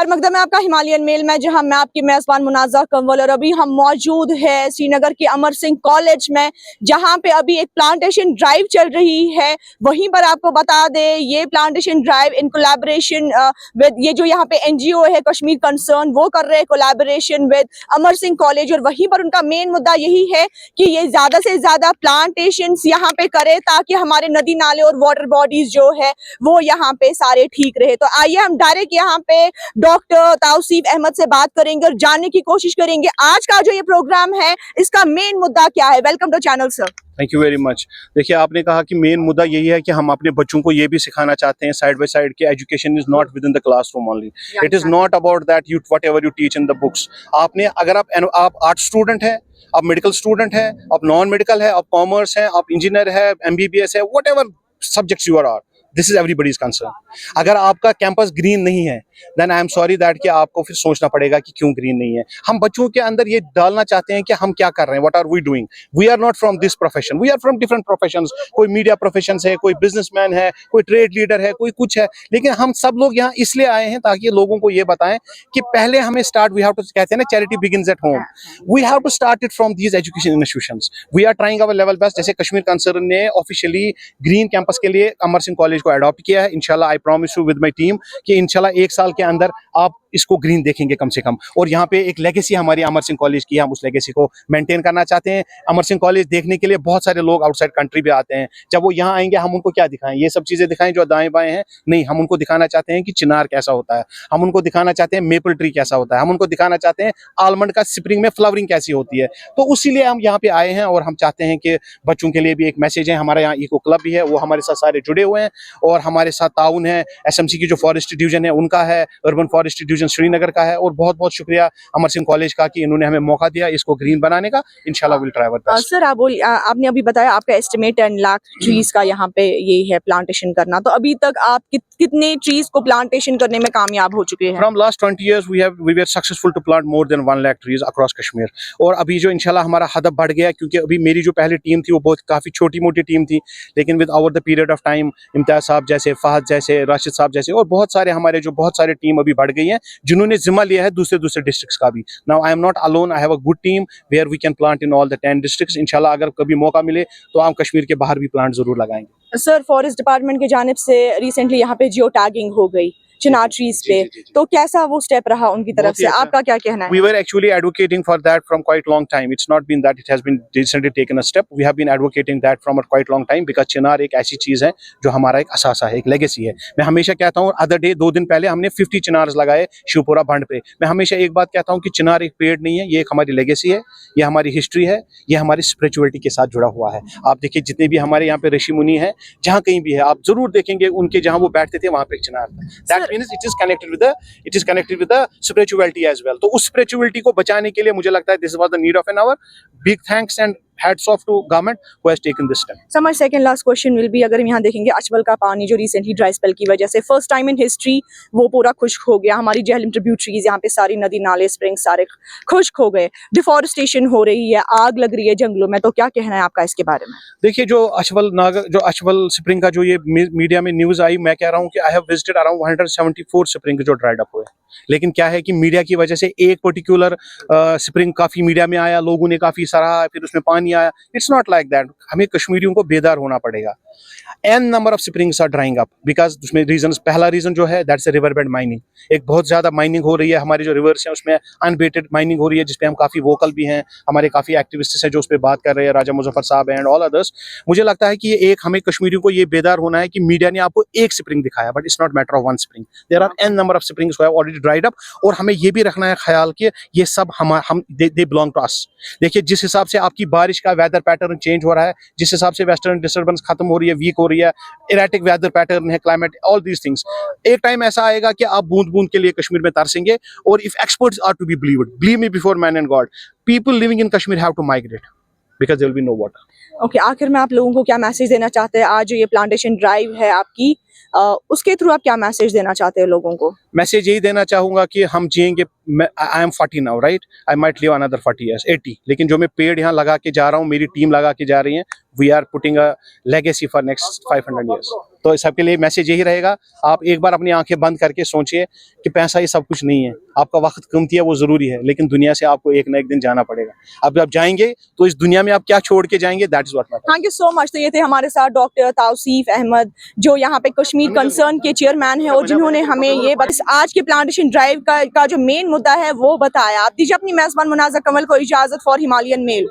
खैर मकदम है आपका हिमालयन मेल में, जहां मैं आपकी मेजबान मुनाजा कंवल और अभी हम मौजूद है श्रीनगर के अमर सिंह कॉलेज में, जहां पे अभी एक प्लांटेशन ड्राइव चल रही है। वहीं पर आपको बता दें ये plantation drive in collaboration with ये जो यहाँ पे एनजीओ है कश्मीर कंसर्न, वो कर रहे हैं collaboration with Amar Singh college. और वहीं पर उनका मेन मुद्दा यही है कि ये ज्यादा से ज्यादा प्लांटेशन यहाँ पे करे ताकि हमारे नदी नाले और वाटर बॉडीज जो है वो यहाँ पे सारे ठीक रहे। तो आइए हम डायरेक्ट यहाँ पे डॉक्टर ताउसीफ अहमद से बात करेंगे और जानने की कोशिश करेंगे आज का जो ये प्रोग्राम है इसका मेन मुद्दा क्या है। Welcome to channel sir. Thank you very much. देखिए, आपने कहा कि मेन मुद्दा यही है कि हम अपने बच्चों को ये भी सिखाना चाहते हैं साइड बाय साइड कि education is not with in the classroom only, it is not about that you what ever you teach in the books. आपने अगर आप आर्ट स्टूडेंट है, आप मेडिकल स्टूडेंट है, आप नॉन मेडिकल है, आप कॉमर्स है, आप इंजीनियर है, एमबीबीएस है, whatever subjects you are, this is everybody's concern. अगर आपका कैंपस ग्रीन नहीं है then I am sorry that कि आपको फिर सोचना पड़ेगा कि क्यों ग्रीन नहीं है। हम बच्चों के अंदर ये डालना चाहते हैं कि हम क्या कर रहे हैं, what are we doing. We are not from this profession, we are from different professions. कोई मीडिया प्रोफेशन है, कोई बिजनेसमैन है, कोई ट्रेड लीडर है, कोई कुछ है, लेकिन हम सब लोग यहाँ इसलिए आए हैं ताकि लोगों को ये बताएं कि पहले हमें स्टार्ट, वी हैव टू, कहते हैं ना charity begins at home, we have to start it from these education institutions. We are trying our level best. जैसे कश्मीर कंसर्न ने ऑफिशियली ग्रीन कैंपस के लिए अमर सिंह कॉलेज को अडॉप्ट किया है। इंशाल्लाह I promise you with my team कि इंशाल्लाह 1 साल के अंदर आप इसको ग्रीन देखेंगे कम से कम। और यहाँ पे एक लेगेसी हमारी अमर सिंह कॉलेज की है, हम उस लेगेसी को मेंटेन करना चाहते हैं। अमर सिंह कॉलेज देखने के लिए बहुत सारे लोग आउटसाइड कंट्री भी आते हैं। जब वो यहाँ आएंगे हम उनको क्या दिखाएं, ये सब चीजें दिखाएं जो दाएं बाएं हैं? नहीं, हम उनको दिखाना चाहते हैं कि चिनार कैसा होता है, हम उनको दिखाना चाहते हैं मेपल ट्री कैसा होता है, हम उनको दिखाना चाहते हैं आलमंड का स्प्रिंग में फ्लावरिंग कैसी होती है। तो उसीलिए हम यहाँ पे आए हैं और हम चाहते हैं कि बच्चों के लिए भी एक मैसेज है। हमारे यहाँ इको क्लब भी है, वो हमारे साथ सारे जुड़े हुए हैं और हमारे साथ ताउन है, एसएमसी की जो फॉरेस्ट डिवीजन है उनका है, अर्बन फॉरेस्ट डिवीजन श्रीनगर का है। और बहुत बहुत शुक्रिया अमर सिंह कॉलेज का कि इन्होंने हमें मौका दिया इसको ग्रीन बनाने का। इंशाल्लाह will try our best. Sir आपने अभी बताया आपका एस्टिमेट 10 लाख ट्रीज का यहाँ पे ये है प्लांटेशन करना, तो अभी तक आप कितने ट्रीज को प्लांटेशन करने में कामयाब हो चुके हैं? From last 20 years we were successful to plant more than 1 lakh trees across Kashmir। और अभी जो इंशाल्लाह हमारा हदफ बढ़ गया, क्योंकि अभी मेरी जो पहली टीम थी वो बहुत काफ़ी छोटी मोटी टीम थी, लेकिन with over the period of time Imtiaz साहब जैसे, फहद जैसे, राशिद साहब जैसे और बहुत सारे हमारे जो बहुत सारे टीम अभी बढ़ गई हैं जिन्होंने जिम्मा लिया है दूसरे डिस्ट्रिक्ट्स का भी। Now I am not alone, I have a good team where we can plant in all the 10 districts. इंशाल्लाह अगर कभी मौका मिले तो हम कश्मीर के बाहर भी प्लांट जरूर लगाएंगे। सर फॉरेस्ट डिपार्टमेंट की जानिब से रिसेंटली यहाँ पे जियो टैगिंग हो गई चिनार ट्रीज पे, तो कैसा वो स्टेप रहा उनकी तरफ से, आपका क्या कहना है? We were actually advocating for that from quite long time. It's not been that it has been recently taken a step. We have been advocating that from a quite long time because चिनार एक ऐसी चीज है जो हमारा एक असासा है, एक legacy है। मैं हमेशा कहता हूँ, अदर डे 2 दिन पहले हमने 50 चिनार्स लगाए शिवपुरा बंड पे। मैं हमेशा एक बात कहता हूँ कि चिनार एक पेड़ नहीं है, ये एक हमारी लेगेसी है, ये हमारी हिस्ट्री है, ये हमारी स्पिरिचुअलिटी के साथ जुड़ा हुआ है। आप देखिए जितने भी हमारे यहाँ पे ऋषि मुनि है, जहाँ कहीं भी है आप जरूर देखेंगे उनके जहाँ वो बैठते थे वहां पे एक चिनार था। That means it is connected with the spirituality as well। तो उस spirituality को बचाने के लिए मुझे लगता है this was the need of an hour। Big thanks and hats off to government who has taken this step। So my second last question will be, अगर हम यहाँ देखेंगे अचबल का पानी जो रिसेंटली ड्राई स्पेल की वजह से फर्स्ट टाइम इन हिस्ट्री वो पूरा खुश्क हो गया, हमारी जहलम ट्रिब्यूटरीज यहाँ पे सारी नदी नाले स्प्रिंग सारे खुश्क हो गए, डिफॉरेस्टेशन हो रही है, आग लग रही है जंगलों में, तो क्या कहना है आपका इसके बारे में? देखिए, जो अचबल स्प्रिंग का जो ये मीडिया में न्यूज आई, मैं कह रहा हूँ कि I have visited around 174 spring जो ड्राइड अप हुए। लेकिन क्या है कि मीडिया की वजह से एक पर्टिकुलर स्प्रिंग काफी मीडिया में आया, लोगों ने काफी सराहा, फिर उसमें पानी आया। It's not like that. हमें कश्मीरियों को बेदार होना पड़ेगा। An number of springs are drying up because उसमें रीजन, पहला रीजन जो है दैट्स रिवर बेड माइनिंग। एक बहुत ज्यादा माइनिंग हो रही है, हमारे जो रिवर्स हैं उसमें अनबेटेड माइनिंग हो रही है, जिसपे हम काफी वोकल भी हैं, हमारे काफी एक्टिविस्ट्स हैं जो उस पर बात कर रहे हैं, राजा मुजफ्फर साहब एंड ऑल अदर्स। मुझे लगता है कि ये एक हमें कश्मीरियों को ये बेदार होना है कि मीडिया ने आपको एक स्प्रिंग दिखाया, but it's not matter of 1 spring, there are an number of springs who have already dried up. और हमें ये भी रखना है ख्याल कि ये सब हम दे बिलोंग टू अस। देखिए, जिस हिसाब से आपकी बारिश का वेदर पैटर्न चेंज हो रहा है, जिस हिसाब से वेस्टर्न डिस्टर्बेंस खत्म हो रही है, वीक हो रही है, इरेटिक वेदर पैटर्न है, क्लाइमेट, ऑल दीज थिंग्स, एक टाइम ऐसा आएगा कि आप बूंद बूंद के लिए कश्मीर में तरसेंगे। और if experts are to be believed, believe me before man and God, people living in Kashmir have to migrate because there will be no water. Okay, आखिर में आप लोगों को क्या मैसेज देना चाहते हैं? आज जो ये प्लांटेशन ड्राइव है आपकी, उसके थ्रू आप क्या मैसेज देना चाहते हैं लोगों को? मैसेज यही देना चाहूंगा कि हम जिएंगे। I am 40 now, right? I might live another 40 years, 80, लेकिन जो मैं पेड़ यहाँ लगा के जा रहा हूँ, मेरी टीम लगा के जा रही है, we are putting a legacy for next 500 years। तो सबके लिए मैसेज यही रहेगा, आप एक बार अपनी आंखें बंद करके सोचिए कि पैसा ये सब कुछ नहीं है, आपका वक्त कीमती है, वो जरूरी है, लेकिन दुनिया से आपको एक ना एक दिन जाना पड़ेगा। अब आप जाएंगे तो इस दुनिया में आप क्या छोड़ के जाएंगे, that is what matters. Thank you so much. तो ये थे हमारे साथ डॉक्टर ताउसीफ अहमद, जो यहाँ पे कश्मीर कंसर्न के चेयरमैन है, और जिन्होंने हमें ये आज के प्लांटेशन ड्राइव का जो मेन मुद्दा है वो बताया। आप दीजिए अपनी मेजबान मुनाज़ा कमल को इजाजत फॉर हिमालयन मेल।